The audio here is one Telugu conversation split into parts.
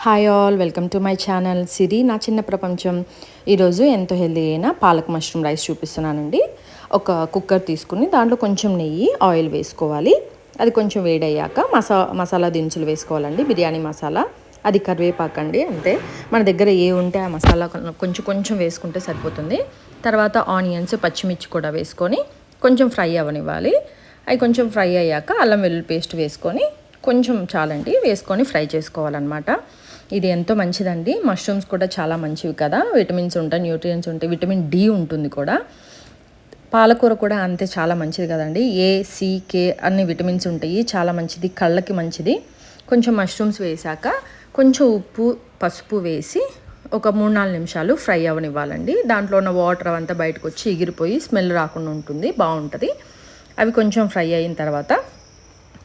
Hi all, welcome to my channel Siri నా చిన్న ప్రపంచం. ఈరోజు ఎంతో హెల్దీ అయిన పాలక్ మష్రూమ్ రైస్ చూపిస్తున్నానండి. ఒక కుక్కర్ తీసుకుని దాంట్లో కొంచెం నెయ్యి, ఆయిల్ వేసుకోవాలి. అది కొంచెం వేడయ్యాక మసాలా దినుసులు వేసుకోవాలండి. బిర్యానీ మసాలా, అది కరివేపాకండి. అంతే, మన దగ్గర ఏ ఉంటే ఆ మసాలా కొంచెం వేసుకుంటే సరిపోతుంది. తర్వాత ఆనియన్స్, పచ్చిమిర్చి కూడా వేసుకొని కొంచెం ఫ్రై అవ్వనివ్వాలి. అవి కొంచెం ఫ్రై అయ్యాక అల్లం వెల్లుల్లి పేస్ట్ వేసుకొని కొంచెం చాలండి వేసుకొని ఫ్రై చేసుకోవాలన్నమాట. ఇది ఎంతో మంచిదండి. మష్రూమ్స్ కూడా చాలా మంచివి కదా, విటమిన్స్ ఉంటాయి, న్యూట్రియంట్స్ ఉంటాయి, విటమిన్ డి ఉంటుంది కూడా. పాలకూర కూడా అంతే చాలా మంచిది కదండి. ఏ, సి, కే అన్ని విటమిన్స్ ఉంటాయి, చాలా మంచిది, కళ్ళకి మంచిది. కొంచెం మష్రూమ్స్ వేసాక కొంచెం ఉప్పు, పసుపు వేసి ఒక 3-4 నిమిషాలు ఫ్రై అవ్వనివ్వాలండి. దాంట్లో ఉన్న వాటర్ అంతా బయటకు వచ్చి ఎగిరిపోయి స్మెల్ రాకుండా ఉంటుంది, బాగుంటుంది. అవి కొంచెం ఫ్రై అయిన తర్వాత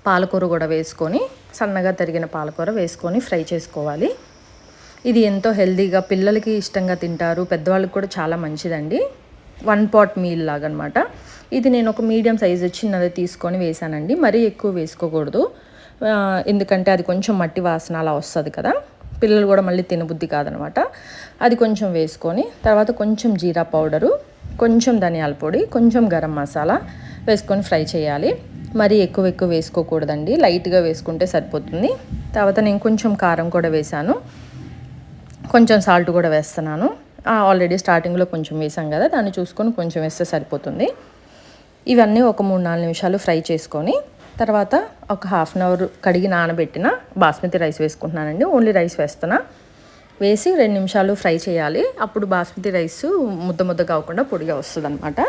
పాలకూర కూడా వేసుకొని, సన్నగా తరిగిన పాలకూర వేసుకొని ఫ్రై చేసుకోవాలి. ఇది ఎంతో హెల్తీగా పిల్లలకి ఇష్టంగా తింటారు, పెద్దవాళ్ళకి కూడా చాలా మంచిదండి. 1 pot మీల్ లాగా అనమాట. ఇది నేను ఒక మీడియం సైజు చిన్నది తీసుకొని వేసానండి. మరీ ఎక్కువ వేసుకోకూడదు, ఎందుకంటే అది కొంచెం మట్టి వాసన అలా వస్తుంది కదా, పిల్లలు కూడా మళ్ళీ తినబుద్ధి కాదనమాట. అది కొంచెం వేసుకొని తర్వాత కొంచెం జీరా పౌడరు, కొంచెం ధనియాల పొడి, కొంచెం గరం మసాలా వేసుకొని ఫ్రై చేయాలి. మరీ ఎక్కువ వేసుకోకూడదండి, లైట్గా వేసుకుంటే సరిపోతుంది. తర్వాత నేను కొంచెం కారం కూడా వేసాను, కొంచెం సాల్ట్ కూడా వేస్తున్నాను. ఆల్రెడీ స్టార్టింగ్లో కొంచెం వేసాం కదా, దాన్ని చూసుకొని కొంచెం వేస్తే సరిపోతుంది. ఇవన్నీ ఒక 3-4 నిమిషాలు ఫ్రై చేసుకొని తర్వాత ఒక 1/2 అవర్ కడిగి నానబెట్టిన బాస్మతి రైస్ వేసుకుంటున్నానండి. ఓన్లీ రైస్ వేసి 2 నిమిషాలు ఫ్రై చేయాలి. అప్పుడు బాస్మతి రైస్ ముద్ద కాకుండా పొడిగా వస్తుంది అనమాట.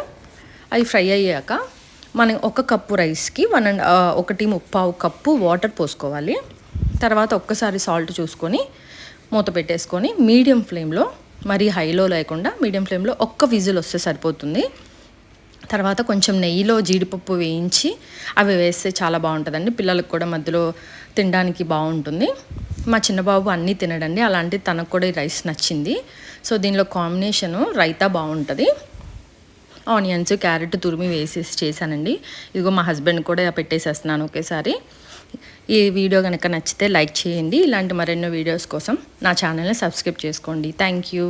అవి ఫ్రై అయ్యాక మనం 1 కప్పు రైస్కి 1.25 కప్పు వాటర్ పోసుకోవాలి. తర్వాత ఒక్కసారి సాల్ట్ చూసుకొని మూత పెట్టేసుకొని మీడియం ఫ్లేమ్లో, మరీ హైలో లేకుండా మీడియం ఫ్లేమ్లో 1 విజిల్ వస్తే సరిపోతుంది. తర్వాత కొంచెం నెయ్యిలో జీడిపప్పు వేయించి అవి వేస్తే చాలా బాగుంటుందండి. పిల్లలకు కూడా మధ్యలో తినడానికి బాగుంటుంది. మా చిన్నబాబు అన్నీ తినడండి, అలాంటి తనకు కూడా ఈ రైస్ నచ్చింది. సో దీనిలో కాంబినేషను రైతా బాగుంటుంది. ఆనియన్స్, క్యారెట్ తురిమి వేసేసి చేశానండి. ఇదిగో మా హస్బెండ్ కూడా పెట్టేసేస్తున్నాను ఒకేసారి. ఈ వీడియో కనుక నచ్చితే లైక్ చేయండి. ఇలాంటి మరెన్నో వీడియోస్ కోసం నా ఛానల్ని సబ్స్క్రైబ్ చేసుకోండి. Thank you.